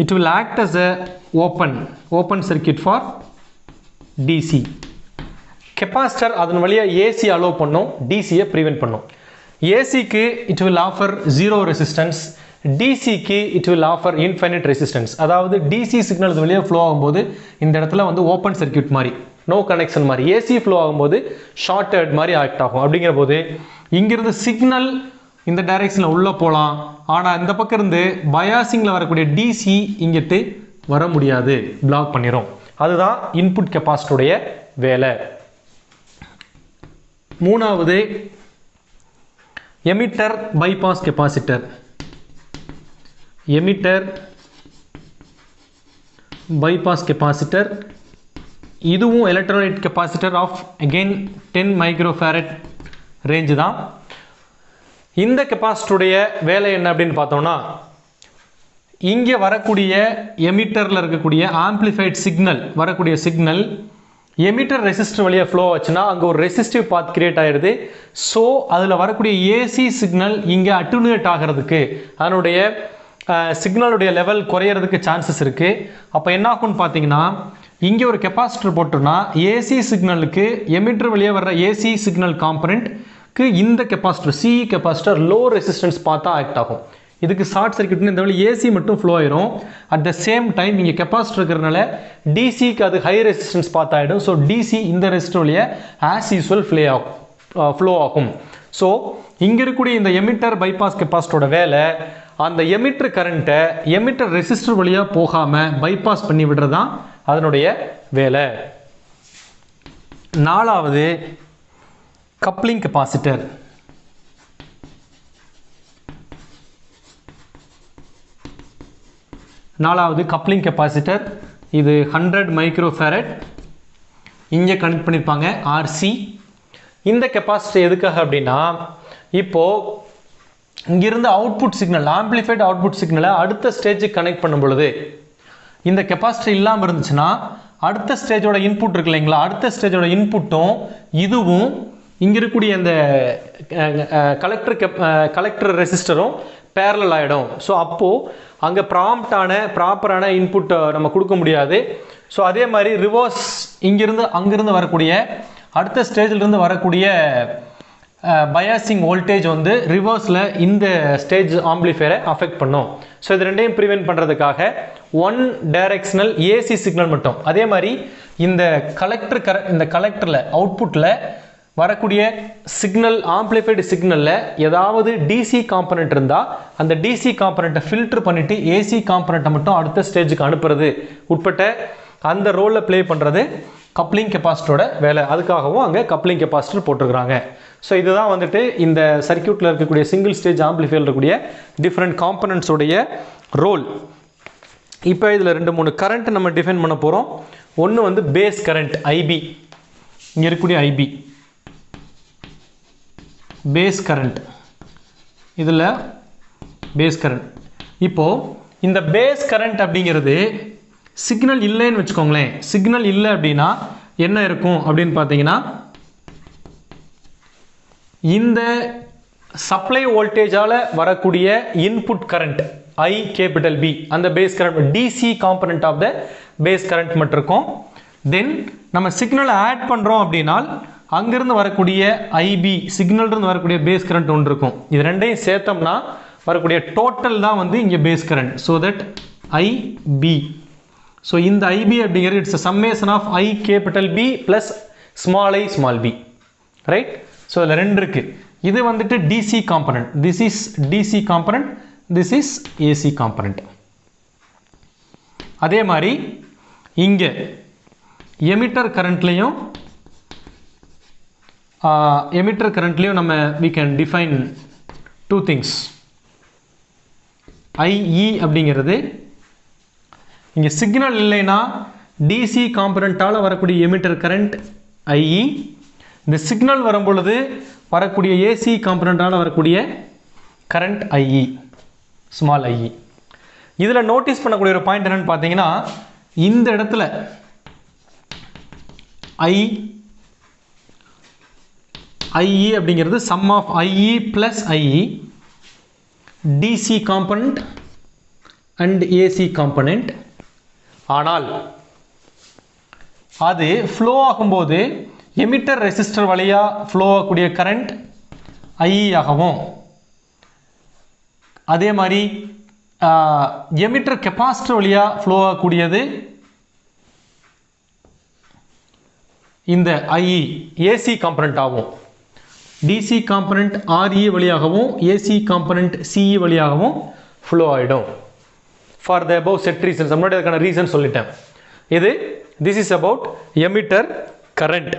it will act as a open circuit for DC. Capacitor அதன் வழியாக ஏசி அலோவ் பண்ணும், டிசியை ப்ரிவென்ட் பண்ணும். ஏசிக்கு it will offer 0 resistance, டிசிக்கு it will offer infinite resistance. அதாவது டிசி சிக்னல் இது வழியாக ஃப்ளோ ஆகும்போது இந்த இடத்துல வந்து ஓப்பன் சர்க்யூட் மாதிரி, நோ கனெக்ஷன் மாதிரி, ஏசி ஃப்ளோ ஆகும்போது ஷார்ட்டட் மாதிரி ஆக்ட் ஆகும். அப்படிங்கிற போது இங்கிருந்து சிக்னல் இந்த டைரெக்ஷனில் உள்ளே போகலாம். ஆனால் இந்த பக்கம் இருந்து பயாசிங்கில் வரக்கூடிய டிசி இங்கிட்டு வர முடியாது, பிளாக் பண்ணிடும். அதுதான் இன்புட் கெப்பாசிட்டருடைய வேலை. மூணாவது emitter bypass capacitor. Emitter bypass capacitor இதுவும் electrolyte capacitor of again 10 microfarad range தான். இந்த கெப்பாசிட்டருடைய வேலை என்ன அப்படின்னு பார்த்தோம்னா, இங்கே வரக்கூடிய எமிட்டரில் இருக்கக்கூடிய ஆம்ப்ளிஃபைட் சிக்னல் வரக்கூடிய சிக்னல் எமிட்டர் ரெசிஸ்டர் வழியாக ஃப்ளோ ஆச்சுன்னா அங்கே ஒரு ரெசிஸ்டிவ் பாத் கிரியேட் ஆகிடுது. ஸோ அதில் வரக்கூடிய ஏசி சிக்னல் இங்கே அட்டுனேட் ஆகிறதுக்கு, அதனுடைய சிக்னலுடைய லெவல் குறையிறதுக்கு சான்சஸ் இருக்குது. அப்போ என்ன ஆகும்னு பார்த்தீங்கன்னா, இங்கே ஒரு கெப்பாசிட்டர் போட்டோம்னா ஏசி சிக்னலுக்கு எமிட்டர் வழியாக வர்ற ஏசி சிக்னல் காம்பனண்ட்க்கு இந்த capacitor CE capacitor low resistance பார்த்தா ஆக்ட் ஆகும். இதுக்கு ஷார்ட் சர்க்யூட்னு இந்த வழி ஏசி மட்டும் ஃப்ளோ ஆயிரும். அட் த சேம் டைம் இங்கே கெப்பாசிட்டர் இருக்கிறதுனால டிசிக்கு அது ஹை ரெசிஸ்டன்ஸ் பார்த்தாயிடும். ஸோ டிசி இந்த ரெசிஸ்டர் வழியாக ஆஸ் யூஸ்வல் ஃப்ளோ ஆகும். ஸோ இங்கே இருக்கக்கூடிய இந்த எமிட்டர் பைபாஸ் கெப்பாசிட்டரோட வேலை அந்த எமிட்டர் கரண்ட்டை எமிட்டர் ரெசிஸ்டர் வழியாக போகாமல் பைபாஸ் பண்ணி விடுறது தான் அதனுடைய வேலை. நாலாவது கப்ளிங் கெப்பாசிட்டர். நாலாவது கப்ளிங் கெப்பாசிட்டர். இது 100 மைக்ரோஃபாரட் இங்கே கனெக்ட் பண்ணியிருப்பாங்க ஆர்சி. இந்த கெப்பாசிட்டர் எதுக்காக அப்படின்னா இப்போது இங்கிருந்து அவுட்புட் சிக்னல் ஆம்பிளிஃபைட் அவுட்புட் சிக்னலை அடுத்த ஸ்டேஜுக்கு கனெக்ட் பண்ணும் பொழுது இந்த கெப்பாசிட்டர் இல்லாமல் இருந்துச்சுன்னா அடுத்த ஸ்டேஜோட இன்புட் இருக்கு இல்லைங்களா, அடுத்த ஸ்டேஜோட இன்புட்டும் இதுவும் இங்கே இருக்கக்கூடிய இந்த கலெக்டர் ரெசிஸ்டரும் பேரலல் ஆகிடும். ஸோ அப்போது அங்கே ப்ராப்பரான இன்புட் நம்ம கொடுக்க முடியாது. ஸோ அதே மாதிரி ரிவர்ஸ் அங்கிருந்து வரக்கூடிய அடுத்த ஸ்டேஜிலிருந்து வரக்கூடிய பயாசிங் வோல்டேஜ் வந்து ரிவர்ஸில் இந்த ஸ்டேஜ் ஆம்பிளிஃபையரை அஃபெக்ட் பண்ணும். ஸோ இது ரெண்டையும் ப்ரிவென்ட் பண்ணுறதுக்காக ஒன் டைரெக்ஷனல் ஏசி சிக்னல் மட்டும். அதே மாதிரி இந்த கலெக்டரில் அவுட்புட்டில் வரக்கூடிய சிக்னல் ஆம்பிளிஃபைடு சிக்னலில் ஏதாவது டிசி காம்பனண்ட் இருந்தால் அந்த டிசி காம்பனண்ட்டை ஃபில்டர் பண்ணிவிட்டு ஏசி காம்பனண்ட்டை மட்டும் அடுத்த ஸ்டேஜுக்கு அனுப்புறது உட்பட்ட அந்த ரோலில் ப்ளே பண்ணுறது கப்ளிங் கெப்பாசிட்டரோட வேலை. அதுக்காகவும் அங்கே கப்ளிங் கெப்பாசிட்டர் போட்டிருக்கிறாங்க. ஸோ இதுதான் வந்துட்டு இந்த சர்க்யூட்டில் இருக்கக்கூடிய சிங்கிள் ஸ்டேஜ் ஆம்பிளிஃபையரில் இருக்கக்கூடிய டிஃப்ரெண்ட் காம்பனண்ட்ஸோடைய ரோல். இப்போ இதில் 2-3 கரண்ட் நம்ம டிஃபைன் பண்ண போகிறோம். ஒன்று வந்து பேஸ் கரண்ட் ஐபி. இங்கே இருக்கக்கூடிய ஐபி பேஸ் கரண்ட். இதில் பேஸ் கரண்ட். இப்போது இந்த பேஸ் கரண்ட் அப்படிங்கிறது சிக்னல் இல்லைன்னு வச்சுக்கோங்களேன். சிக்னல் இல்லை அப்படின்னா என்ன இருக்கும் அப்படின்னு பார்த்தீங்கன்னா இந்த சப்ளை வோல்டேஜால் வரக்கூடிய input current I capital B அந்த base current DC component of the base current மட்டும் இருக்கும். தென் நம்ம சிக்னலை ஆட் பண்ணுறோம் அப்படின்னா அங்கிருந்து வரக்கூடிய ஐபி சிக்னல்லேருந்து வரக்கூடிய பேஸ் கரண்ட் ஒன்று இருக்கும். இது ரெண்டையும் சேர்த்தோம்னா வரக்கூடிய டோட்டல் தான் வந்து இங்கே base current. So that IB. So இந்த ஐபி அப்படிங்கிறது it's a summation of I capital B plus small I small B, right? So இதில் 2 இருக்குது. இது வந்துட்டு DC component. This is DC component, this is AC component. அதே மாதிரி இங்கே emitter கரண்ட்லேயும் நம்ம we can define 2 things. IE அப்படிங்கிறது இங்கே சிக்னல் இல்லைன்னா டிசி காம்பனண்ட்டால் வரக்கூடிய எமிட்டர் கரண்ட் IE. இந்த சிக்னல் வரும் பொழுது வரக்கூடிய ஏசி காம்பனண்ட்டால் வரக்கூடிய கரண்ட் IE, ஸ்மால் IE. இதில் நோட்டீஸ் பண்ணக்கூடிய ஒரு பாயிண்ட் என்னன்னு பார்த்தீங்கன்னா இந்த இடத்துல IE அப்படிங்கிறது sum of IE plus IE DC component and AC component. ஆனால் அது ஃப்ளோ ஆகும்போது எமிட்டர் ரெசிஸ்டர் வழியாக ஃப்ளோ ஆகக்கூடிய கரண்ட் IE ஆகவும் அதே மாதிரி எமிட்டர் கெப்பாசிட்டர் வழியாக ஃப்ளோ ஆகக்கூடியது இந்த IE ஏசி காம்பனண்ட் ஆகும். டிசி காம்பனண்ட் RE வழியாகவும் ஏசி காம்பனண்ட் CE வழியாகவும் ஃப்ளோ ஆகிடும். For the above set reasons. முன்னாடி அதுக்கான ரீசன் சொல்லிட்டேன். இது this is about emitter current.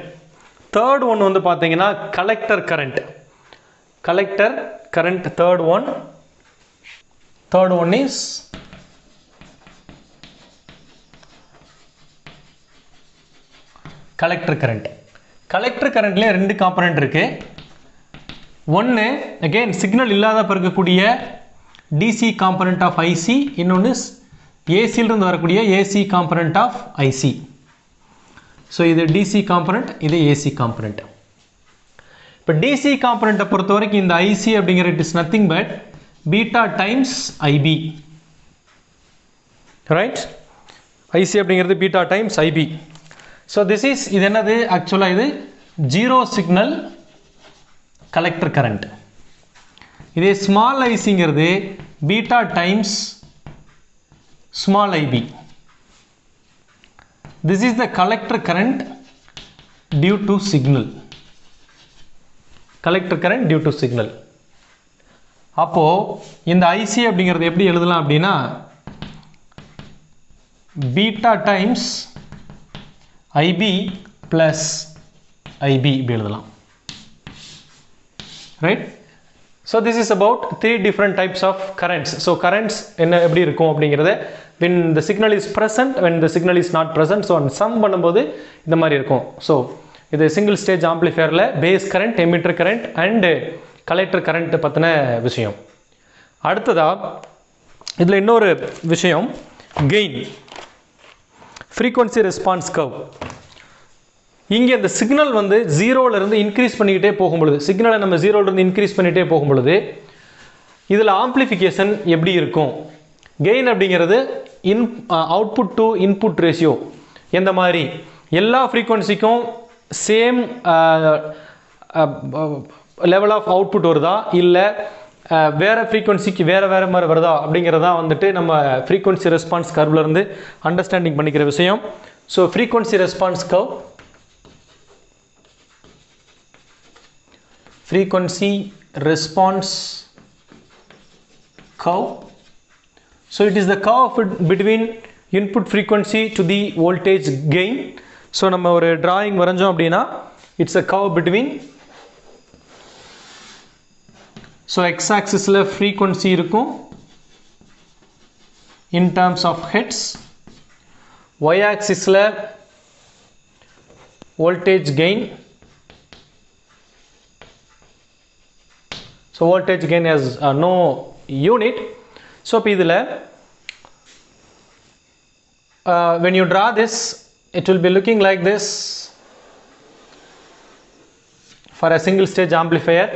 Third one வந்து பார்த்தீங்கன்னா collector current. Collector current third one is collector current. Collector கரண்ட்லேயே 2 காம்பனண்ட் இருக்கு. ஒன்று அகெயின் சிக்னல் இல்லாத இருக்கக்கூடிய டிசி காம்பனண்ட் ஆஃப் IC, இன்னொன்று ஏசியிலிருந்து வரக்கூடிய AC component of IC. So இது டிசி காம்பனண்ட், இது ஏசி காம்பனண்ட். இப்போ டிசி காம்பனண்ட்டை பொறுத்த வரைக்கும் இந்த IC அப்படிங்கிற it is nothing but beta times IB, right? IC அப்படிங்கிறது beta times IB. So this is இது என்னது ஆக்சுவலாக இது 0 சிக்னல் கலெக்டர் கரண்ட். இதே ஸ்மால் ஐசிங்கிறது beta times small ib. This is the collector current due to signal. Collector current due to signal. அப்போ இந்த IC அப்படிங்கிறது எப்படி எழுதலாம் அப்படின்னா beta times IB plus IB இப்படி எழுதலாம். Right? So this is about three different types of currents. So currents என்ன எப்படி இருக்கும் அப்படிங்கிறத when the signal is present, when the signal is not present, so on sum பண்ணும்போது இந்த மாதிரி இருக்கும். So இது single stage amplifierல base current, emitter current and collector current பத்தின விஷயம். அடுத்ததா இதில் இன்னொரு விஷயம் gain, frequency response curve. இங்கே இந்த சிக்னல் வந்து ஜீரோலேருந்து இன்க்ரீஸ் பண்ணிக்கிட்டே போகும்பொழுது, சிக்னலை நம்ம ஜீரோலேருந்து இன்க்ரீஸ் பண்ணிகிட்டே போகும்பொழுது இதில் ஆம்ப்ளிஃபிகேஷன் எப்படி இருக்கும்? கெயின் அப்படிங்கிறது அவுட்புட் டு இன்புட் ரேஷியோ எந்த மாதிரி எல்லா ஃப்ரீக்வன்சிக்கும் சேம் லெவல் ஆஃப் அவுட்புட் வருதா, இல்லை வேறு ஃப்ரீக்வன்சிக்கு வேறு மாதிரி வருதா அப்படிங்கிறதா வந்துட்டு நம்ம ஃப்ரீக்வன்சி ரெஸ்பான்ஸ் கர்வ்லேருந்து அண்டர்ஸ்டாண்டிங் பண்ணிக்கிற விஷயம். So frequency response curve, frequency response curve. So it is the curve between input frequency to the voltage gain. So நம்ம ஒரு drawing வரைஞ்சோம் அப்படின்னா it's a curve between, so x axis ல frequency இருக்கும் in terms of hertz, y axis ல voltage gain. So voltage gain has no unit. So when you draw this, it will be looking like this for a single stage amplifier.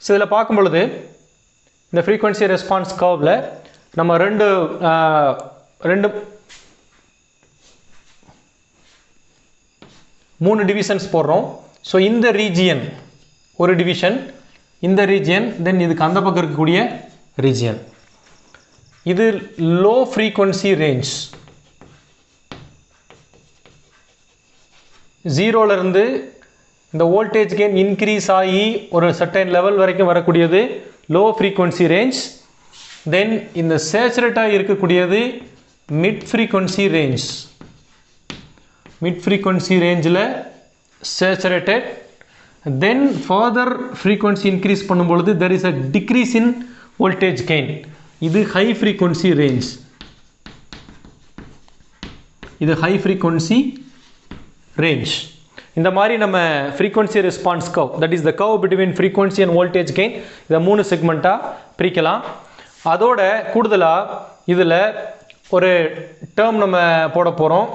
So இதில் பார்க்கும் பொழுது இந்த frequency response curveல நம்ம மூணு divisions போடுறோம். So இந்த region ஒரு டிவிஷன், இந்த ரீஜியன், தென் இதுக்கு அந்த பக்கம் இருக்கக்கூடிய ரீஜியன். இது லோ ஃப்ரீக்வன்சி ரேஞ்ச், ஜீரோலேருந்து இந்த வோல்டேஜ் கெயின் இன்க்ரீஸ் ஆகி ஒரு சர்டன் லெவல் வரைக்கும் வரக்கூடியது லோ ஃப்ரீக்வன்சி ரேஞ்ச். தென் இந்த சேச்சுரேட்டாக இருக்கக்கூடியது mid frequency range. Mid frequency ரேஞ்சில் saturated. Then further frequency increase பண்ணும்பொழுது there is a decrease in voltage gain. இது high frequency range. இது high frequency range. இந்த மாதிரி நம்ம frequency response curve, that is the curve between frequency and voltage gain, இதை மூணு செக்மெண்ட்டாக பிரிக்கலாம். அதோட கூடுதலாக இதில் ஒரு டேர்ம் நம்ம போட போகிறோம்.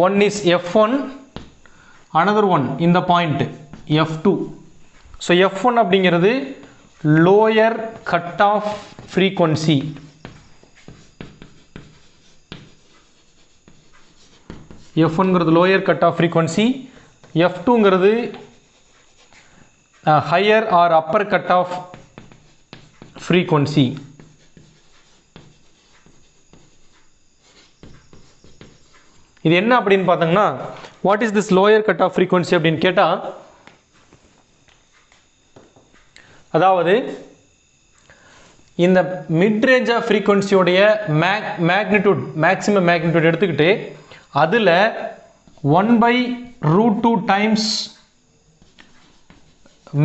One is F1, another one in the point F2. So F1 அப்படிங்கிறது lower cutoff frequency. F1ங்கிறது lower cutoff frequency. F2ங்கிறது higher or upper cutoff frequency. இது என்ன அப்படின்னு பார்த்தோம்னா what is this lower cut off frequency அப்படின்னு கேட்டால், அதாவது இந்த மிட் ரேஞ்ச் ஆஃப் ஃப்ரீக்வன்சியோடைய மேக்னிடியூட், மேக்ஸிமம் மேக்னிடியூட் எடுத்துக்கிட்டு அதில் 1/√2 times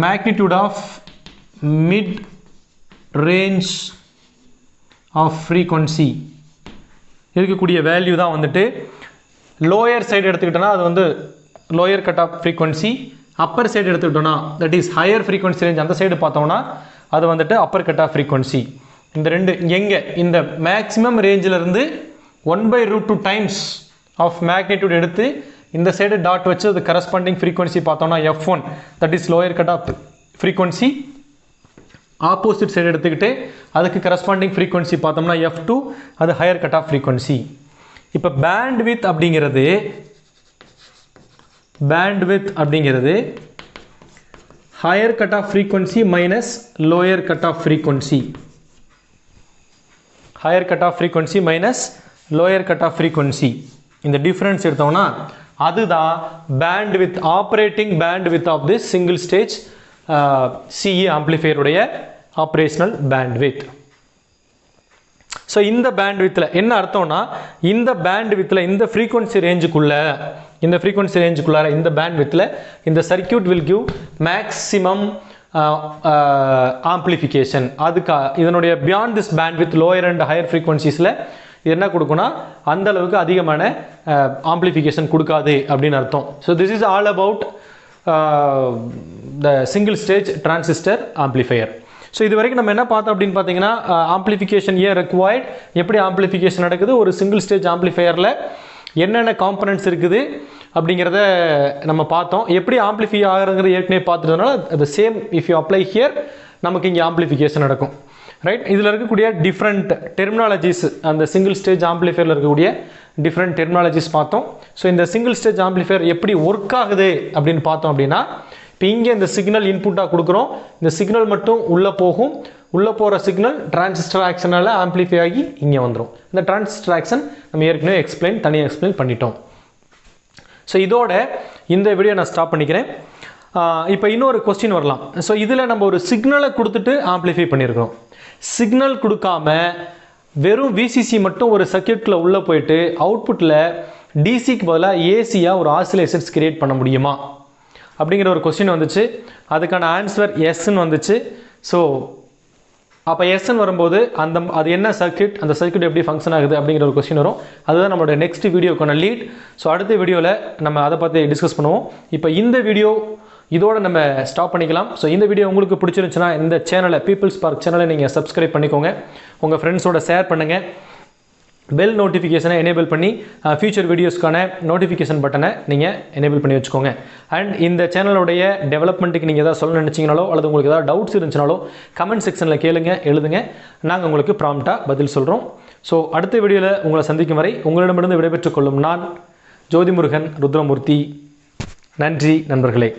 magnitude of mid range of frequency இருக்கக்கூடிய வேல்யூ தான் வந்துட்டு லோயர் சைடு எடுத்துக்கிட்டோன்னா அது வந்து lower cut off frequency. Upper side எடுத்துக்கிட்டோன்னா that is higher frequency range, அந்த சைடு பார்த்தோம்னா அது வந்துட்டு அப்பர் கட் ஆஃப் ஃப்ரீக்வன்சி. இந்த ரெண்டு எங்கே இந்த மேக்ஸிமம் ரேஞ்சிலிருந்து 1/√2 டைம்ஸ் ஆஃப் மேக்னிடியூட் எடுத்து இந்த சைடு டாட் வச்சு அது கரஸ்பாண்டிங் ஃப்ரீக்வன்சி பார்த்தோம்னா F1 that is lower cut off frequency. Opposite side எடுத்துக்கிட்டு அதுக்கு கரஸ்பாண்டிங் ஃப்ரீக்வன்சி பார்த்தோம்னா F2 அது ஹையர் கட் ஆஃப் ஃப்ரீக்வன்சி. இப்போ பேண்ட் வித் அப்படிங்கிறது bandwidth அப்படிங்கிறது higher cutoff frequency minus lower cutoff frequency. Higher cutoff frequency minus lower cutoff frequency. இந்த difference எடுத்தோம்னா அதுதான் bandwidth, operating bandwidth of this single stage CE amplifier உடைய operational bandwidth. So இந்த bandwidthல என்ன அர்த்தம்னா இந்த bandwidthல இந்த frequency rangeக்குள்ள இந்த bandwidthல இந்த circuit will give maximum amplification. அதுக்கு இதனுடைய beyond this bandwidth lower and higher frequenciesல என்ன கொடுக்கும்னா அந்த அளவுக்கு அதிகமான amplification கொடுக்காது அப்படினு அர்த்தம். So this is all about the single stage transistor amplifier. So இது வரைக்கும் நம்ம என்ன பார்த்தோம் அப்படினு பாத்தீங்கன்னா amplification here required, எப்படி amplification நடக்குது, ஒரு single stage amplifierல என்னென்ன காம்போனன்ட்ஸ் இருக்குது அப்படிங்கறத நம்ம பார்த்தோம். எப்படி ஆம்ப்ளிஃபை ஆகுறதுங்கறது ஏற்கனவே பார்த்துட்டதனால the same if you apply here நமக்கு இங்க ஆம்ப்ளிஃபிகேஷன் நடக்கும். ரைட், இதுல இருக்கக்கூடிய டிஃபரண்ட் டெர்மினாலஜிஸ், அந்த சிங்கிள் ஸ்டேஜ் ஆம்ப்ளிஃபையர்ல இருக்கக்கூடிய டிஃபரண்ட் டெர்மினாலஜிஸ் பார்த்தோம். ஸோ இந்த சிங்கிள் ஸ்டேஜ் ஆம்ப்ளிஃபையர் எப்படி ஒர்க் ஆகுது அப்படின்னு பார்த்தோம் அப்படின்னா, இப்போ இங்கே இந்த சிக்னல் இன்புட்டாக கொடுக்குறோம், இந்த சிக்னல் மட்டும் உள்ளே போகும், உள்ளே போகிற சிக்னல் டிரான்சிஸ்டர் ஆக்ஷனால் ஆம்ப்ளிஃபை ஆகி இங்கே வந்துடும். இந்த டிரான்சிஸ்டர் ஆக்ஷன் நம்ம ஏற்கனவே தனியாக எக்ஸ்பிளைன் பண்ணிட்டோம். ஸோ இதோட இந்த வீடியோ நான் ஸ்டாப் பண்ணிக்கிறேன். இப்போ இன்னொரு கொஸ்டின் வரலாம். ஸோ இதில் நம்ம ஒரு சிக்னலை கொடுத்துட்டு ஆம்ப்ளிஃபை பண்ணியிருக்கிறோம். சிக்னல் கொடுக்காம வெறும் விசிசி மட்டும் ஒரு சர்க்யூட்ல உள்ள போயிட்டு அவுட்புட்டில் டிசிக்கு பதிலாக ஏசியாக ஒரு ஆசிலேஷன்ஸ் கிரியேட் பண்ண முடியுமா அப்படிங்கிற ஒரு கொஸ்டின் வந்துச்சு. அதுக்கான ஆன்சர் எஸ்ன்னு வந்துச்சு. ஸோ அப்போ எஸ்ன்னு வரும்போது அது என்ன சர்க்யூட், அந்த சர்க்யூட் எப்படி ஃபங்க்ஷன் ஆகுது அப்படிங்கிற ஒரு கொஸ்டின் வரும். அதுதான் நம்மளோட நெக்ஸ்ட் வீடியோக்கான லீட். ஸோ அடுத்த வீடியோவில் நம்ம அதை பற்றி டிஸ்கஸ் பண்ணுவோம். இப்போ இந்த வீடியோ இதோட நம்ம ஸ்டாப் பண்ணிக்கலாம். ஸோ இந்த வீடியோ உங்களுக்கு பிடிச்சிருந்துச்சுன்னா இந்த சேனலை, பீப்புள்ஸ் பார்க் சேனலை நீங்கள் சப்ஸ்கிரைப் பண்ணிக்கோங்க, உங்கள் ஃப்ரெண்ட்ஸோட ஷேர் பண்ணுங்கள், பெல் நோட்டிஃபிகேஷனை எனேபிள் பண்ணி ஃபியூச்சர் வீடியோஸ்க்கான நோட்டிஃபிகேஷன் பட்டனை நீங்கள் எனேபிள் பண்ணி வச்சுக்கோங்க. அண்ட் இந்த சேனலோடைய டெவலப்மெண்ட்டுக்கு நீங்கள் எதாவது சொல்ல நினச்சிங்கனாலோ அல்லது உங்களுக்கு ஏதாவது டவுட்ஸ் இருந்துச்சுனாலோ கமெண்ட் செக்ஷனில் எழுதுங்க, நாங்கள் உங்களுக்கு ப்ராம்ப்டாக பதில் சொல்கிறோம். ஸோ அடுத்த வீடியோவில் உங்களை சந்திக்கும் வரை உங்களிடமிருந்து விடைபெற்றுக் கொள்ளும் நான் ஜோதிமுருகன் ருத்ரமூர்த்தி. நன்றி நண்பர்களே.